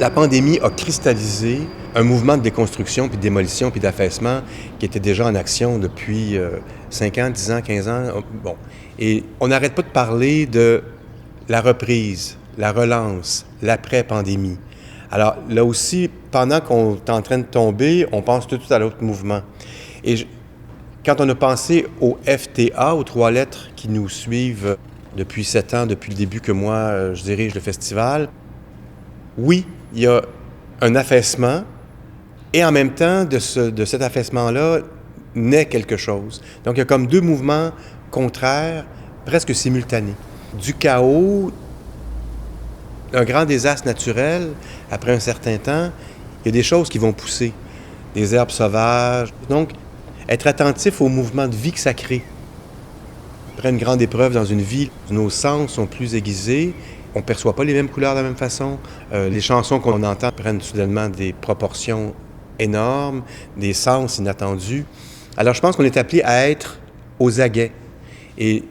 La pandémie a cristallisé un mouvement de déconstruction, puis de démolition, puis d'affaissement qui était déjà en action depuis 5 ans, 10 ans, 15 ans. Bon. Et on n'arrête pas de parler de la reprise, la relance, l'après-pandémie. Alors là aussi, pendant qu'on est en train de tomber, on pense tout de suite à l'autre mouvement. Et quand on a pensé au FTA, aux 3 lettres qui nous suivent depuis 7 ans, depuis le début que moi, je dirige le festival, oui, il y a un affaissement et en même temps, de cet affaissement-là, naît quelque chose. Donc, il y a comme 2 mouvements contraires, presque simultanés. Du chaos, un grand désastre naturel, après un certain temps, il y a des choses qui vont pousser, des herbes sauvages. Donc, être attentif au mouvement de vie que ça crée. Après une grande épreuve dans une vie, nos sens sont plus aiguisés, on ne perçoit pas les mêmes couleurs de la même façon. Les chansons qu'on entend prennent soudainement des proportions énormes, des sens inattendus. Alors, je pense qu'on est appelé à être aux aguets. Et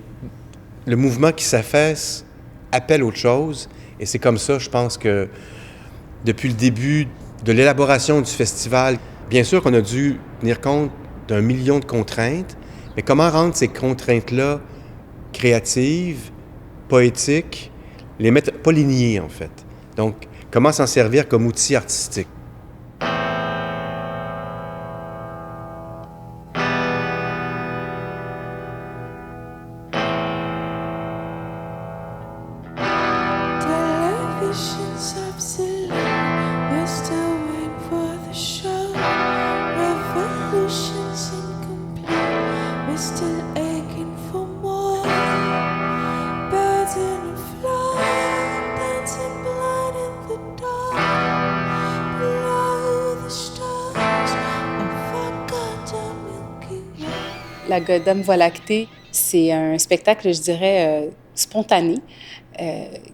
le mouvement qui s'affaisse appelle autre chose. Et c'est comme ça, je pense que depuis le début de l'élaboration du festival, bien sûr qu'on a dû tenir compte d'1 million de contraintes, mais comment rendre ces contraintes-là créatives, poétiques, les mettre, pas les nier en fait. Donc, comment s'en servir comme outil artistique? Television's obsolete. We're still waiting for the show. Revolution's incomplete. We're still aching for more. Birds in a flock, dancing blind in the dark. Below the stars of our goddamn Milky Way. La Goddam Voie lactée, c'est un spectacle, je dirais, spontané,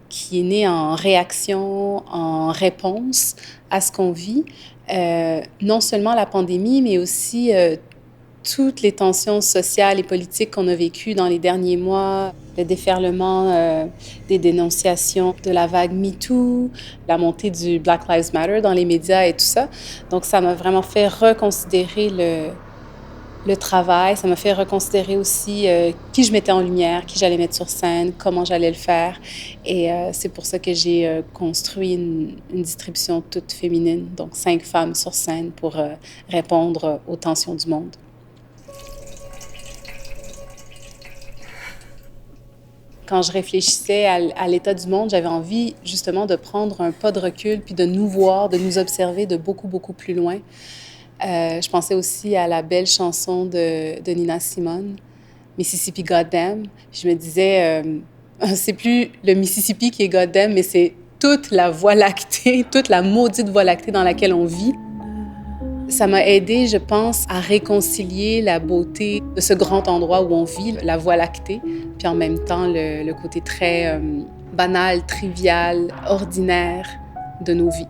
qui est né en réaction, en réponse à ce qu'on vit. Non seulement la pandémie, mais aussi toutes les tensions sociales et politiques qu'on a vécues dans les derniers mois, le déferlement des dénonciations de la vague MeToo, la montée du Black Lives Matter dans les médias et tout ça. Donc, ça m'a vraiment fait reconsidérer le travail. Ça m'a fait reconsidérer aussi qui je mettais en lumière, qui j'allais mettre sur scène, comment j'allais le faire. Et c'est pour ça que j'ai construit une distribution toute féminine, donc 5 femmes sur scène pour répondre aux tensions du monde. Quand je réfléchissais à l'état du monde, j'avais envie justement de prendre un pas de recul puis de nous voir, de nous observer de beaucoup, beaucoup plus loin. Je pensais aussi à la belle chanson de Nina Simone, Mississippi Goddam. Je me disais, c'est plus le Mississippi qui est Goddam, mais c'est toute la Voie lactée, toute la maudite Voie lactée dans laquelle on vit. Ça m'a aidé, je pense, à réconcilier la beauté de ce grand endroit où on vit, la Voie lactée, puis en même temps le côté très banal, trivial, ordinaire de nos vies.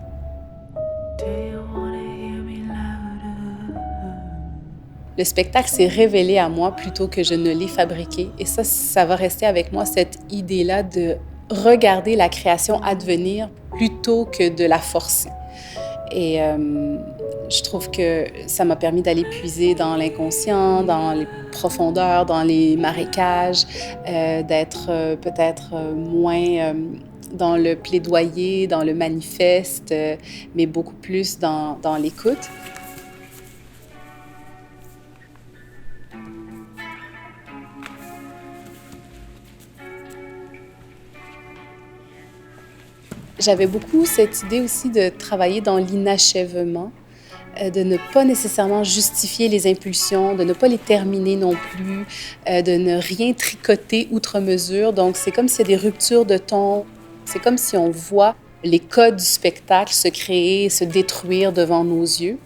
Le spectacle s'est révélé à moi plutôt que je ne l'ai fabriqué. Et ça va rester avec moi, cette idée-là de regarder la création advenir plutôt que de la forcer. Et je trouve que ça m'a permis d'aller puiser dans l'inconscient, dans les profondeurs, dans les marécages, d'être peut-être moins dans le plaidoyer, dans le manifeste, mais beaucoup plus dans l'écoute. J'avais beaucoup cette idée aussi de travailler dans l'inachèvement, de ne pas nécessairement justifier les impulsions, de ne pas les terminer non plus, de ne rien tricoter outre mesure. Donc, c'est comme s'il y a des ruptures de ton. C'est comme si on voit les codes du spectacle se créer, se détruire devant nos yeux.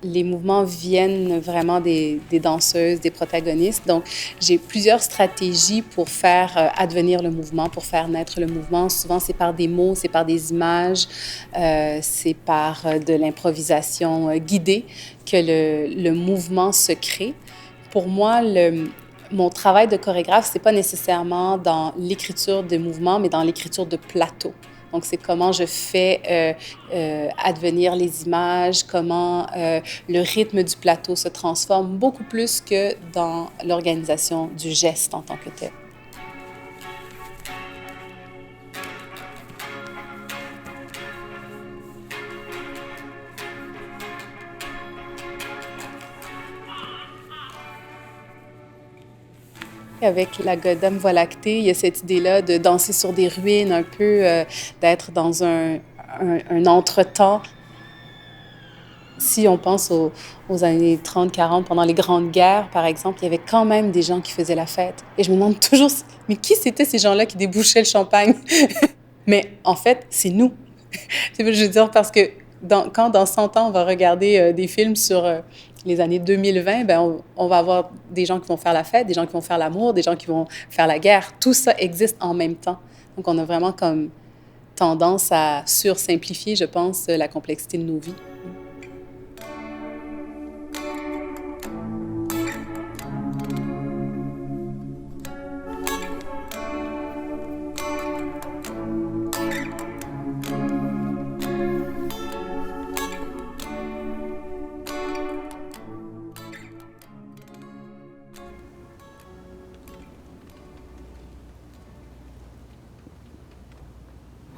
Les mouvements viennent vraiment des danseuses, des protagonistes. Donc, j'ai plusieurs stratégies pour faire advenir le mouvement, pour faire naître le mouvement. Souvent, c'est par des mots, c'est par des images, c'est par de l'improvisation guidée que le mouvement se crée. Pour moi, Mon travail de chorégraphe, c'est pas nécessairement dans l'écriture de mouvements, mais dans l'écriture de plateau. Donc, c'est comment je fais advenir les images, comment le rythme du plateau se transforme, beaucoup plus que dans l'organisation du geste en tant que tel. Avec la Dame Voie lactée, il y a cette idée-là de danser sur des ruines, un peu d'être dans un entretemps. Si on pense aux années 30-40, pendant les grandes guerres, par exemple, il y avait quand même des gens qui faisaient la fête. Et je me demande toujours, mais qui c'était ces gens-là qui débouchaient le champagne? Mais en fait, c'est nous. Je veux dire, parce que quand dans 100 ans, on va regarder des films sur les années 2020, ben on va avoir des gens qui vont faire la fête, des gens qui vont faire l'amour, des gens qui vont faire la guerre. Tout ça existe en même temps. Donc, on a vraiment comme tendance à sursimplifier, je pense, la complexité de nos vies.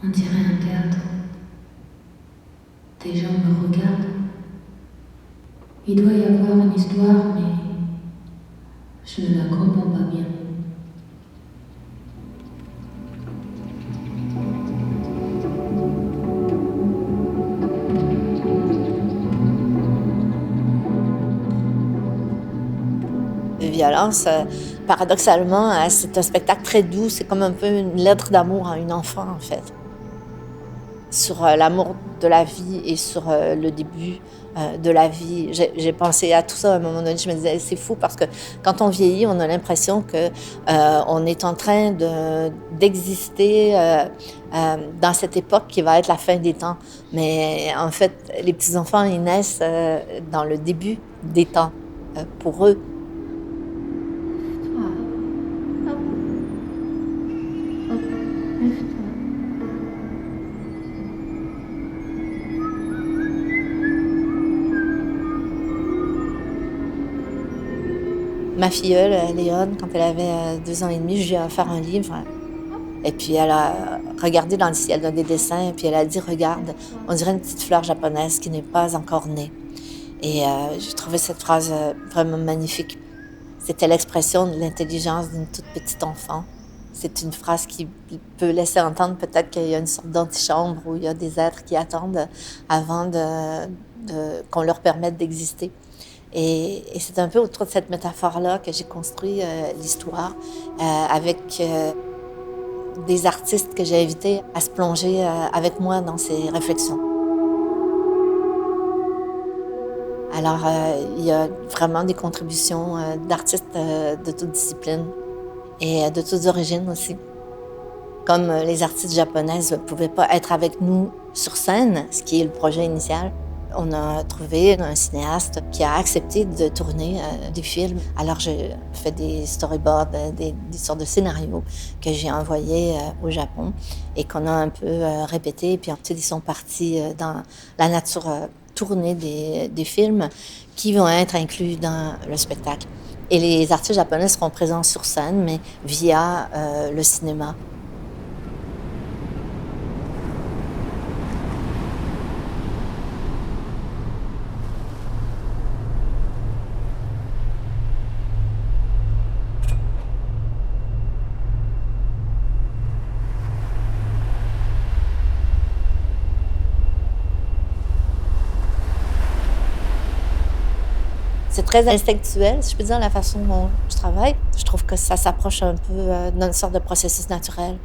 On dirait un théâtre. Des gens me regardent. Il doit y avoir une histoire, mais je ne la comprends pas bien. Violence, paradoxalement, c'est un spectacle très doux. C'est comme un peu une lettre d'amour à une enfant, en fait. Sur l'amour de la vie et sur le début de la vie. J'ai pensé à tout ça à un moment donné. Je me disais, c'est fou parce que quand on vieillit, on a l'impression que on est en train d'exister dans cette époque qui va être la fin des temps. Mais en fait, les petits-enfants, ils naissent dans le début des temps pour eux. Ma filleule, Léone, quand elle avait 2 ans et demi, je lui ai offert un livre. Et puis elle a regardé dans le ciel, elle a des dessins, et puis elle a dit, regarde, on dirait une petite fleur japonaise qui n'est pas encore née. Et j'ai trouvé cette phrase vraiment magnifique. C'était l'expression de l'intelligence d'une toute petite enfant. C'est une phrase qui peut laisser entendre peut-être qu'il y a une sorte d'antichambre où il y a des êtres qui attendent avant qu'on leur permette d'exister. Et c'est un peu autour de cette métaphore-là que j'ai construit l'histoire avec des artistes que j'ai invités à se plonger avec moi dans ces réflexions. Alors, il y a vraiment des contributions d'artistes de toutes disciplines et de toutes origines aussi. Comme les artistes japonaises ne pouvaient pas être avec nous sur scène, ce qui est le projet initial, on a trouvé un cinéaste qui a accepté de tourner des films. Alors, j'ai fait des storyboards, des sortes de scénarios que j'ai envoyés au Japon et qu'on a un peu répétés. Puis ensuite, ils sont partis dans la nature tournée des films qui vont être inclus dans le spectacle. Et les artistes japonais seront présents sur scène, mais via le cinéma. C'est très instinctuel, si je peux dire, la façon dont je travaille. Je trouve que ça s'approche un peu d'une sorte de processus naturel,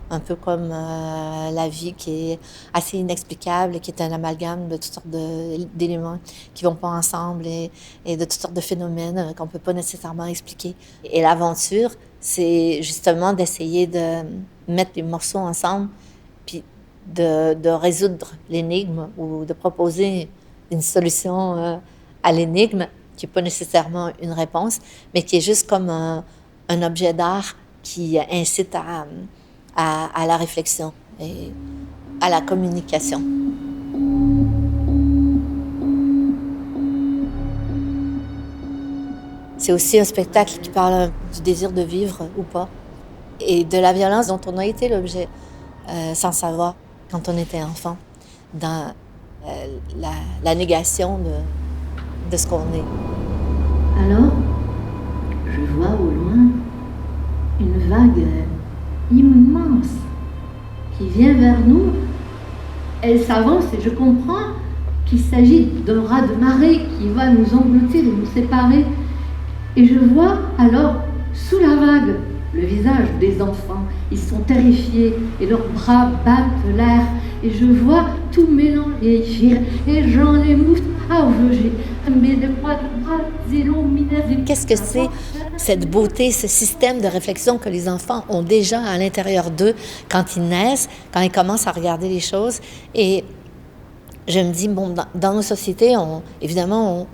un peu comme la vie qui est assez inexplicable et qui est un amalgame de toutes sortes d'éléments qui ne vont pas ensemble et de toutes sortes de phénomènes qu'on ne peut pas nécessairement expliquer. Et l'aventure, c'est justement d'essayer de mettre les morceaux ensemble puis de résoudre l'énigme ou de proposer une solution à l'énigme qui n'est pas nécessairement une réponse, mais qui est juste comme un objet d'art qui incite à la réflexion et à la communication. C'est aussi un spectacle qui parle du désir de vivre ou pas et de la violence dont on a été l'objet sans savoir quand on était enfant, dans la négation de ce qu'on est. Alors, je vois au loin une vague immense qui vient vers nous. Elle s'avance et je comprends qu'il s'agit d'un raz-de-marée qui va nous engloutir et nous séparer. Et je vois alors, sous la vague, le visage des enfants. Ils sont terrifiés et leurs bras battent l'air. Et je vois tout mélanger et j'en ai mousse. Qu'est-ce que c'est cette beauté, ce système de réflexion que les enfants ont déjà à l'intérieur d'eux quand ils naissent, quand ils commencent à regarder les choses? Et je me dis, bon, dans nos sociétés, évidemment,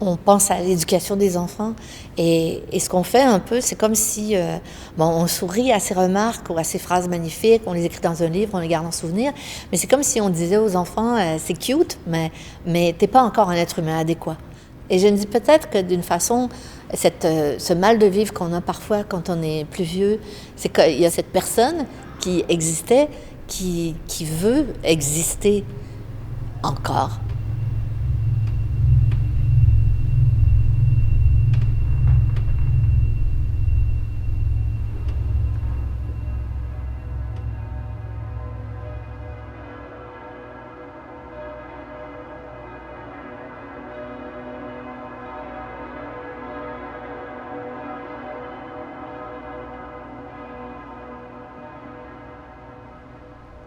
on pense à l'éducation des enfants et ce qu'on fait un peu, c'est comme si on sourit à ces remarques ou à ces phrases magnifiques, on les écrit dans un livre, on les garde en souvenir, mais c'est comme si on disait aux enfants c'est cute, mais t'es pas encore un être humain adéquat. Et je me dis peut-être que d'une façon, ce mal de vivre qu'on a parfois quand on est plus vieux, c'est qu'il y a cette personne qui existait, qui veut exister encore.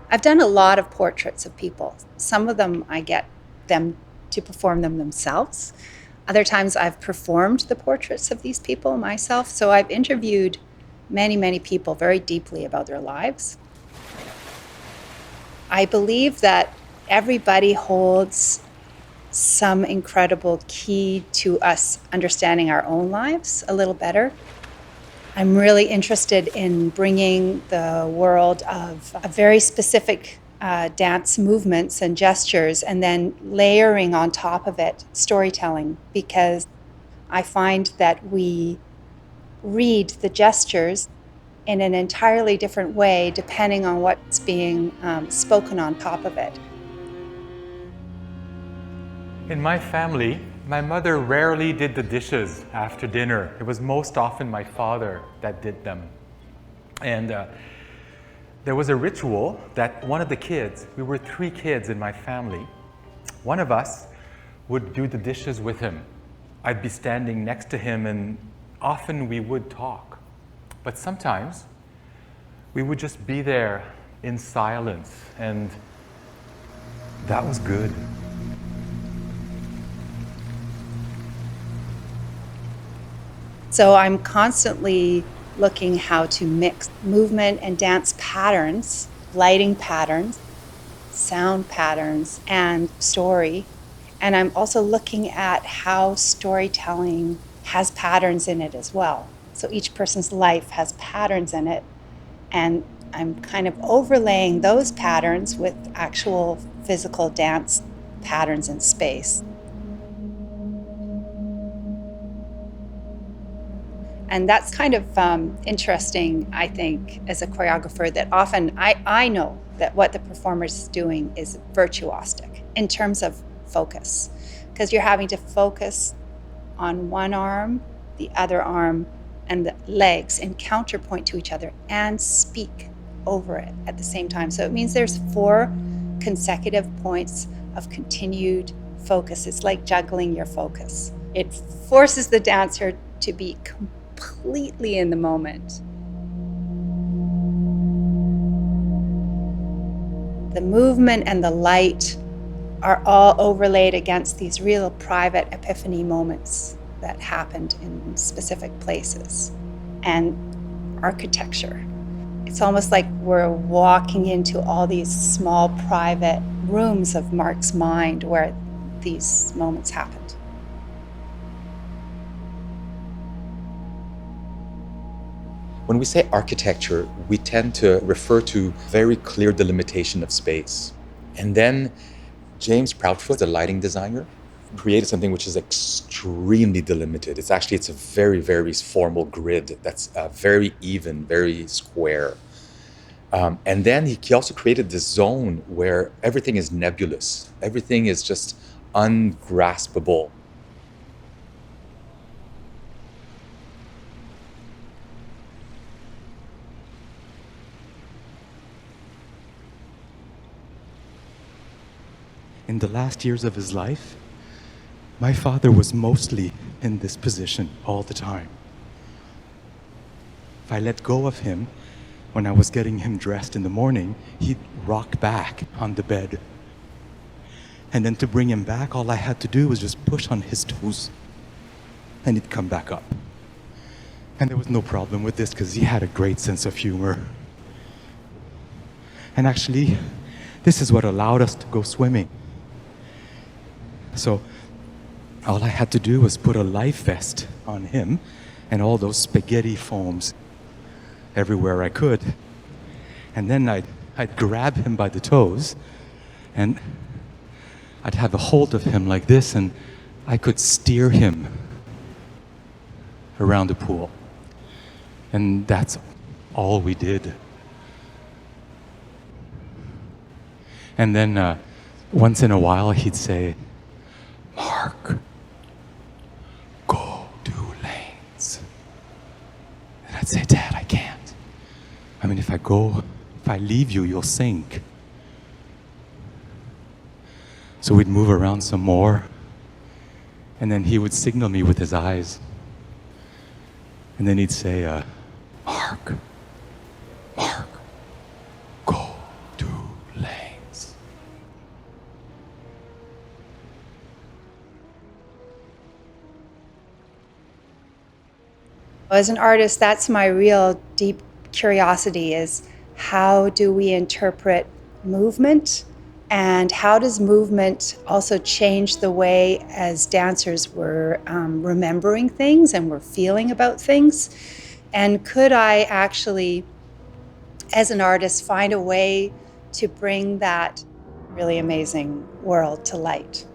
I've done a lot of portraits of people. Some of them I get them to perform them themselves. Other times I've performed the portraits of these people myself. So I've interviewed many, many people very deeply about their lives. I believe that everybody holds some incredible key to us understanding our own lives a little better. I'm really interested in bringing the world of a very specific dance movements and gestures and then layering on top of it storytelling, because I find that we read the gestures in an entirely different way depending on what's being spoken on top of it. In my family, my mother rarely did the dishes after dinner. It was most often my father that did them. And there was a ritual that one of the kids, we were 3 kids in my family, one of us would do the dishes with him. I'd be standing next to him and often we would talk. But sometimes we would just be there in silence, and that was good. So I'm constantly looking how to mix movement and dance patterns, lighting patterns, sound patterns, and story. And I'm also looking at how storytelling has patterns in it as well. So each person's life has patterns in it, and I'm kind of overlaying those patterns with actual physical dance patterns in space. And that's kind of interesting, I think, as a choreographer, that often I know that what the performer's doing is virtuosic in terms of focus, because you're having to focus on one arm, the other arm, and the legs in counterpoint to each other and speak over it at the same time. So it means there's 4 consecutive points of continued focus. It's like juggling your focus. It forces the dancer to be completely in the moment. The movement and the light are all overlaid against these real private epiphany moments that happened in specific places. And architecture. It's almost like we're walking into all these small private rooms of Mark's mind where these moments happened. When we say architecture, we tend to refer to very clear delimitation of space. And then James Proudfoot, the lighting designer, created something which is extremely delimited. It's a very, very formal grid that's very even, very square. And then he also created this zone where everything is nebulous. Everything is just ungraspable. In the last years of his life, my father was mostly in this position all the time. If I let go of him, when I was getting him dressed in the morning, he'd rock back on the bed. And then to bring him back, all I had to do was just push on his toes, and he'd come back up. And there was no problem with this because he had a great sense of humor. And actually, this is what allowed us to go swimming. So all I had to do was put a life vest on him and all those spaghetti foams everywhere I could. And then I'd grab him by the toes and I'd have a hold of him like this and I could steer him around the pool. And that's all we did. And then once in a while he'd say, "Mark, go do lanes." And I'd say, "Dad, I can't. I mean, if I leave you, you'll sink." So we'd move around some more, and then he would signal me with his eyes. And then he'd say, "Mark, go do lanes." As an artist, that's my real deep curiosity is how do we interpret movement and how does movement also change the way as dancers we're remembering things and we're feeling about things? And could I actually, as an artist, find a way to bring that really amazing world to light?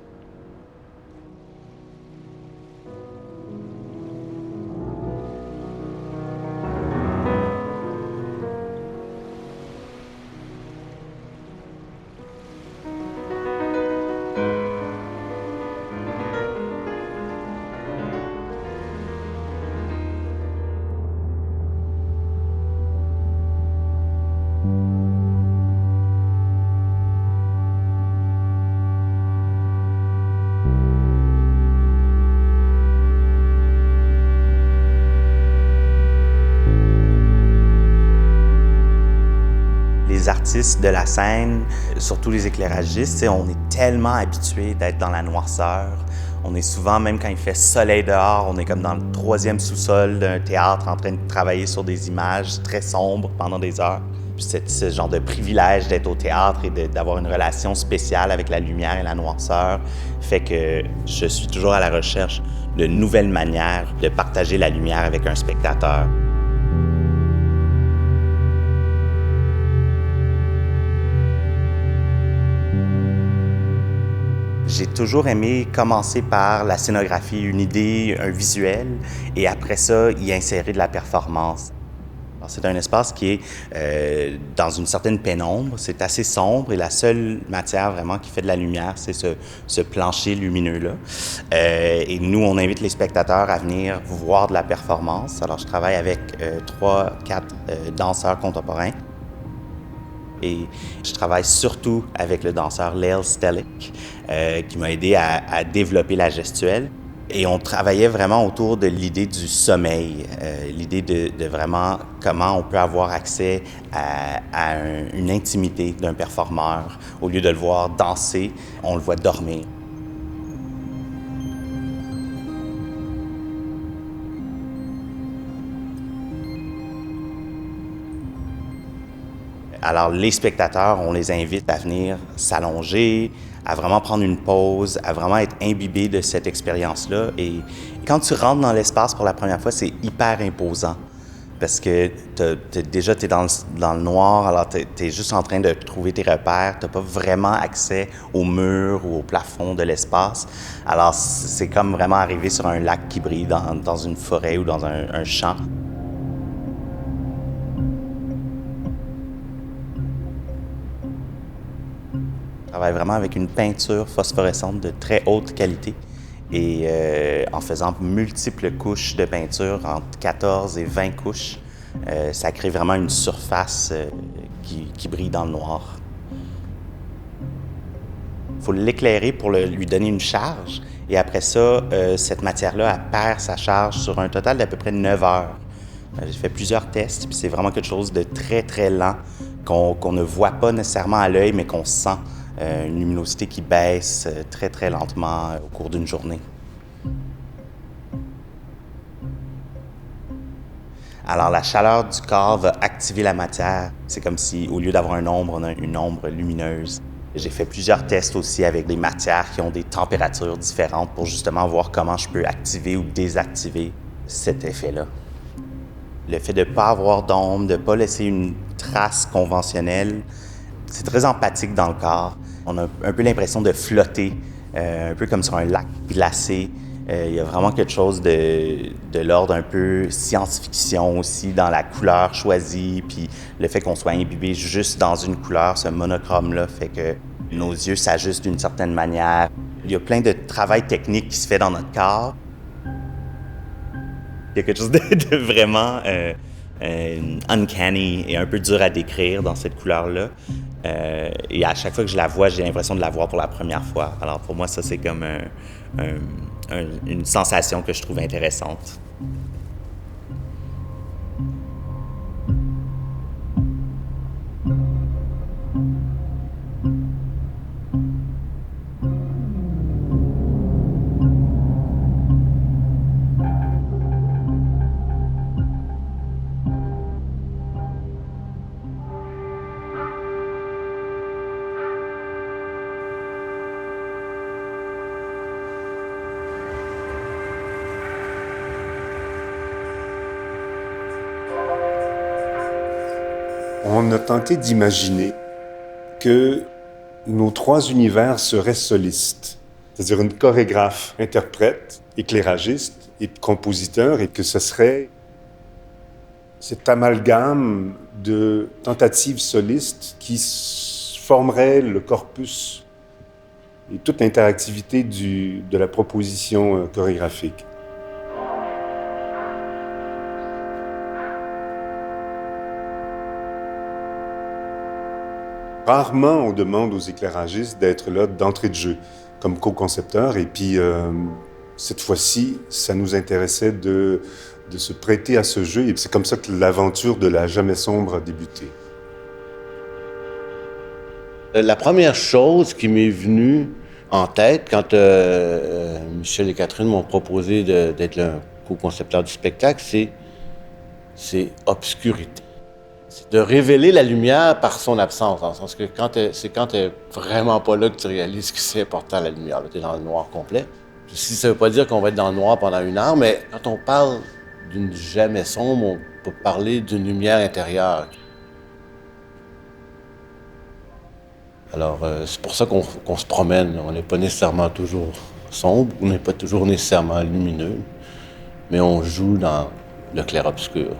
Les artistes de la scène, surtout les éclairagistes, on est tellement habitués d'être dans la noirceur. On est souvent, même quand il fait soleil dehors, on est comme dans le 3e sous-sol d'un théâtre en train de travailler sur des images très sombres pendant des heures. C'est ce genre de privilège d'être au théâtre et d'avoir une relation spéciale avec la lumière et la noirceur fait que je suis toujours à la recherche de nouvelles manières de partager la lumière avec un spectateur. J'ai toujours aimé commencer par la scénographie, une idée, un visuel, et après ça, y insérer de la performance. C'est un espace qui est dans une certaine pénombre, c'est assez sombre et la seule matière vraiment qui fait de la lumière, c'est ce plancher lumineux-là. Et nous, on invite les spectateurs à venir voir de la performance. Alors, je travaille avec 3-4 danseurs contemporains. Et je travaille surtout avec le danseur Lael Stellick, qui m'a aidé à développer la gestuelle. Et on travaillait vraiment autour de l'idée du sommeil, l'idée de vraiment comment on peut avoir accès à une intimité d'un performeur. Au lieu de le voir danser, on le voit dormir. Alors, les spectateurs, on les invite à venir s'allonger, à vraiment prendre une pause, à vraiment être imbibés de cette expérience-là. Et quand tu rentres dans l'espace pour la première fois, c'est hyper imposant. parce que déjà, tu es dans le noir, alors tu es juste en train de trouver tes repères. Tu n'as pas vraiment accès au mur ou au plafond de l'espace. Alors, c'est comme vraiment arriver sur un lac qui brille dans une forêt ou dans un champ. Je travaille vraiment avec une peinture phosphorescente de très haute qualité. Et en faisant multiples couches de peinture, entre 14 et 20 couches, ça crée vraiment une surface qui brille dans le noir. Il faut l'éclairer pour lui donner une charge. Et après ça, cette matière-là, elle perd sa charge sur un total d'à peu près 9 heures. J'ai fait plusieurs tests, puis c'est vraiment quelque chose de très, très lent, qu'on ne voit pas nécessairement à l'œil, mais qu'on sent. Une luminosité qui baisse très, très lentement au cours d'une journée. Alors, la chaleur du corps va activer la matière. C'est comme si, au lieu d'avoir une ombre, on a une ombre lumineuse. J'ai fait plusieurs tests aussi avec des matières qui ont des températures différentes pour justement voir comment je peux activer ou désactiver cet effet-là. Le fait de ne pas avoir d'ombre, de ne pas laisser une trace conventionnelle, c'est très empathique dans le corps. On a un peu l'impression de flotter, un peu comme sur un lac glacé. Il y a vraiment quelque chose de l'ordre un peu science-fiction aussi dans la couleur choisie, puis le fait qu'on soit imbibé juste dans une couleur, ce monochrome-là, fait que nos yeux s'ajustent d'une certaine manière. Il y a plein de travail technique qui se fait dans notre corps. Il y a quelque chose de vraiment uncanny et un peu dur à décrire dans cette couleur-là. Et à chaque fois que je la vois, j'ai l'impression de la voir pour la première fois. Alors pour moi, ça, c'est comme une sensation que je trouve intéressante. On a tenté d'imaginer que nos trois univers seraient solistes, c'est-à-dire une chorégraphe, interprète, éclairagiste et compositeur, et que ce serait cet amalgame de tentatives solistes qui formerait le corpus et toute l'interactivité de la proposition chorégraphique. Rarement, on demande aux éclairagistes d'être là d'entrée de jeu, comme co-concepteurs. Et puis, cette fois-ci, ça nous intéressait de se prêter à ce jeu. Et c'est comme ça que l'aventure de La Jamais Sombre a débuté. La première chose qui m'est venue en tête quand Michel et Catherine m'ont proposé d'être le co-concepteur du spectacle, c'est obscurité. C'est de révéler la lumière par son absence, dans le sens que c'est quand t'es vraiment pas là que tu réalises que c'est important la lumière. T'es dans le noir complet. Si ça veut pas dire qu'on va être dans le noir pendant 1 heure, mais quand on parle d'une jamais sombre, on peut parler d'une lumière intérieure. Alors, c'est pour ça qu'on se promène. On n'est pas nécessairement toujours sombre, on n'est pas toujours nécessairement lumineux, mais on joue dans le clair-obscur.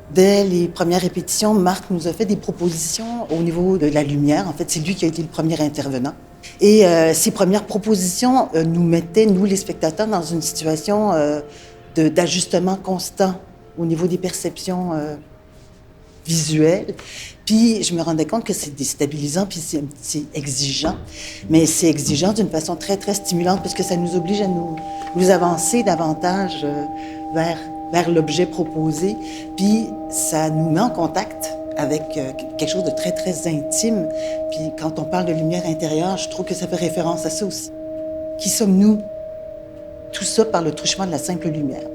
Dès les premières répétitions, Marc nous a fait des propositions au niveau de la lumière. En fait, c'est lui qui a été le premier intervenant. Et ces premières propositions nous mettaient, nous les spectateurs, dans une situation d'ajustement constant au niveau des perceptions visuelles. Puis je me rendais compte que c'est déstabilisant, puis c'est exigeant. Mais c'est exigeant d'une façon très, très stimulante, parce que ça nous oblige à nous avancer davantage vers l'objet proposé, puis ça nous met en contact avec quelque chose de très, très intime. Puis quand on parle de lumière intérieure, je trouve que ça fait référence à ça aussi. Qui sommes-nous? Tout ça par le truchement de la simple lumière.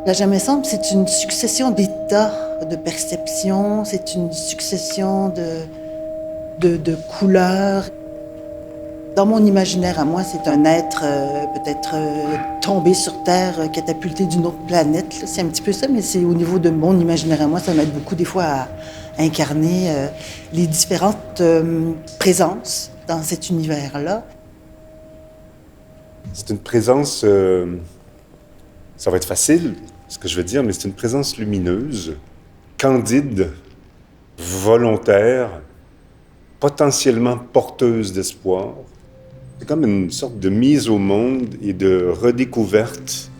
La jamais sombre, c'est une succession d'états de perception, c'est une succession de couleurs. Dans mon imaginaire à moi, c'est un être peut-être tombé sur Terre, catapulté d'une autre planète. Là. C'est un petit peu ça, mais c'est au niveau de mon imaginaire à moi, ça m'aide beaucoup des fois à incarner les différentes présences dans cet univers-là. C'est une présence, ça va être facile, ce que je veux dire, mais c'est une présence lumineuse, candide, volontaire, potentiellement porteuse d'espoir. C'est comme une sorte de mise au monde et de redécouverte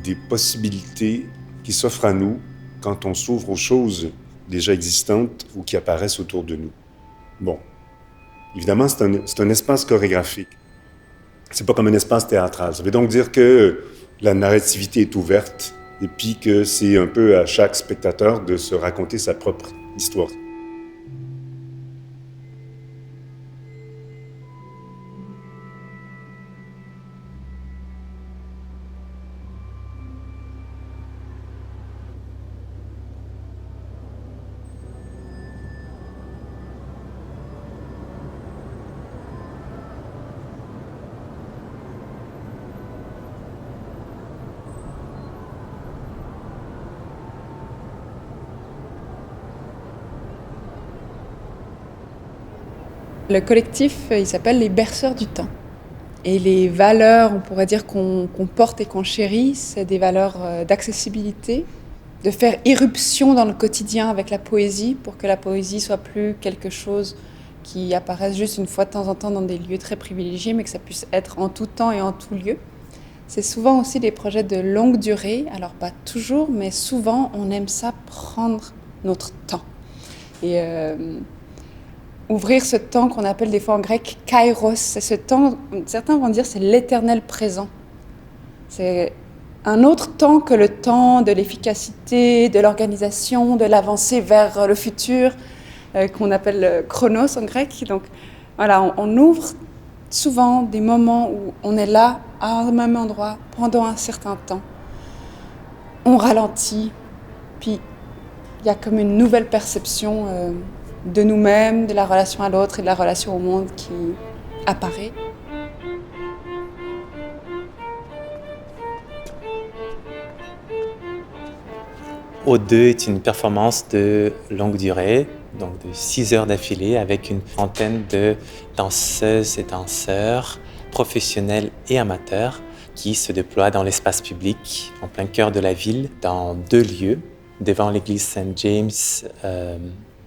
des possibilités qui s'offrent à nous quand on s'ouvre aux choses déjà existantes ou qui apparaissent autour de nous. Bon, évidemment, c'est un espace chorégraphique. C'est pas comme un espace théâtral. Ça veut donc dire que la narrativité est ouverte et puis que c'est un peu à chaque spectateur de se raconter sa propre histoire. Le collectif, il s'appelle les Berceurs du Temps. Et les valeurs, on pourrait dire, qu'on porte et qu'on chérit, c'est des valeurs d'accessibilité, de faire irruption dans le quotidien avec la poésie, pour que la poésie soit plus quelque chose qui apparaisse juste une fois de temps en temps dans des lieux très privilégiés, mais que ça puisse être en tout temps et en tout lieu. C'est souvent aussi des projets de longue durée, alors pas toujours, mais souvent on aime ça prendre notre temps. Et ouvrir ce temps qu'on appelle des fois en grec kairos, c'est ce temps, certains vont dire c'est l'éternel présent. C'est un autre temps que le temps de l'efficacité, de l'organisation, de l'avancée vers le futur, qu'on appelle chronos en grec. Donc voilà, on ouvre souvent des moments où on est là, à un même endroit, pendant un certain temps. On ralentit, puis il y a comme une nouvelle perception de nous-mêmes, de la relation à l'autre et de la relation au monde qui apparaît. O2 est une performance de longue durée, donc de 6 heures d'affilée, avec une trentaine de danseuses et danseurs, professionnels et amateurs, qui se déploient dans l'espace public, en plein cœur de la ville, dans 2 lieux, devant l'église Saint-James,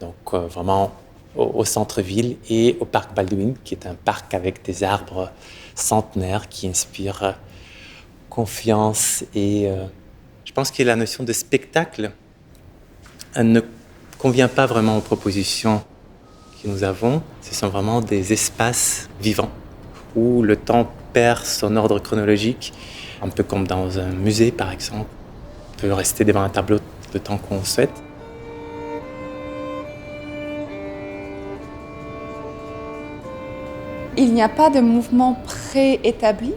donc vraiment au centre-ville, et au parc Baldwin, qui est un parc avec des arbres centenaires qui inspirent confiance. Et je pense que la notion de spectacle ne convient pas vraiment aux propositions que nous avons. Ce sont vraiment des espaces vivants où le temps perd son ordre chronologique, un peu comme dans un musée par exemple. On peut rester devant un tableau le temps qu'on souhaite. Il n'y a pas de mouvement préétabli,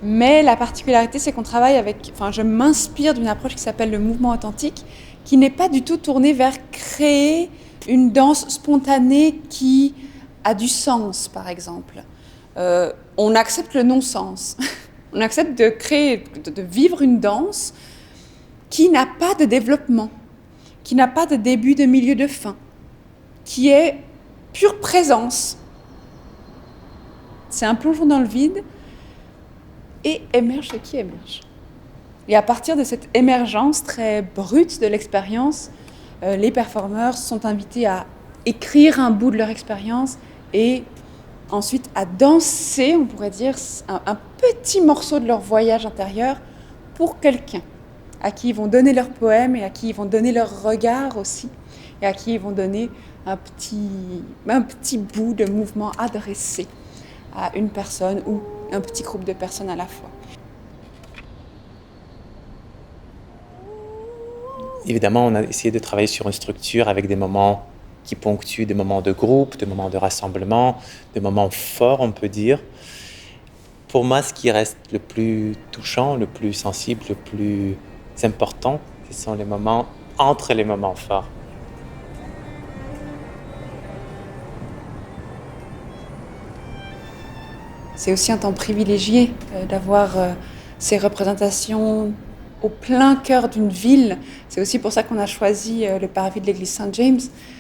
mais la particularité, c'est qu'on travaille avec... Enfin, je m'inspire d'une approche qui s'appelle le mouvement authentique, qui n'est pas du tout tournée vers créer une danse spontanée qui a du sens, par exemple. On accepte le non-sens. On accepte de créer, de vivre une danse qui n'a pas de développement, qui n'a pas de début, de milieu, de fin, qui est pure présence. C'est un plongeon dans le vide et émerge ce qui émerge. Et à partir de cette émergence très brute de l'expérience, les performeurs sont invités à écrire un bout de leur expérience et ensuite à danser, on pourrait dire, un petit morceau de leur voyage intérieur pour quelqu'un, à qui ils vont donner leur poème et à qui ils vont donner leur regard aussi, et à qui ils vont donner un petit bout de mouvement adressé à une personne ou un petit groupe de personnes à la fois. Évidemment, on a essayé de travailler sur une structure avec des moments qui ponctuent des moments de groupe, des moments de rassemblement, des moments forts, on peut dire. Pour moi, ce qui reste le plus touchant, le plus sensible, le plus importants, qui sont les moments entre les moments forts. C'est aussi un temps privilégié d'avoir ces représentations au plein cœur d'une ville. C'est aussi pour ça qu'on a choisi le parvis de l'église Saint-James.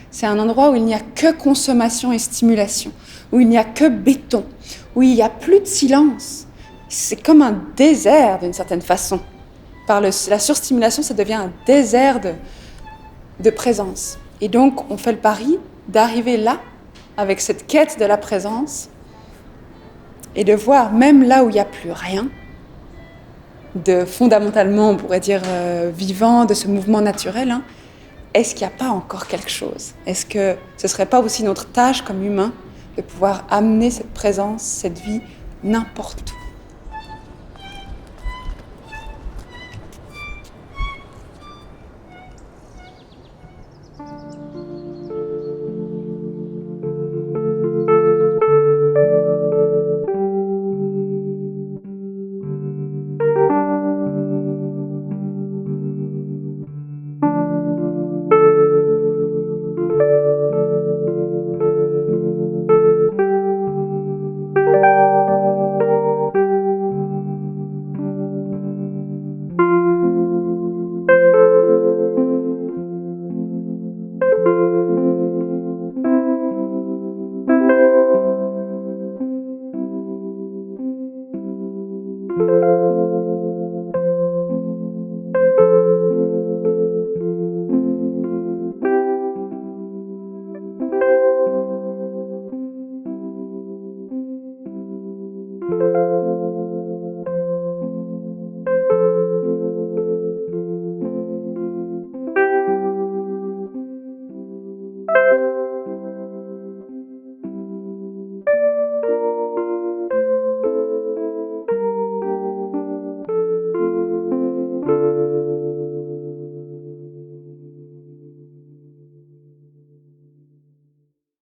C'est un endroit où il n'y a que consommation et stimulation, où il n'y a que béton, où il n'y a plus de silence. C'est comme un désert d'une certaine façon. Par la surstimulation, ça devient un désert de présence. Et donc, on fait le pari d'arriver là, avec cette quête de la présence, et de voir, même là où il n'y a plus rien, de fondamentalement, on pourrait dire, vivant, de ce mouvement naturel, hein, est-ce qu'il n'y a pas encore quelque chose? Est-ce que ce ne serait pas aussi notre tâche comme humains de pouvoir amener cette présence, cette vie, n'importe où?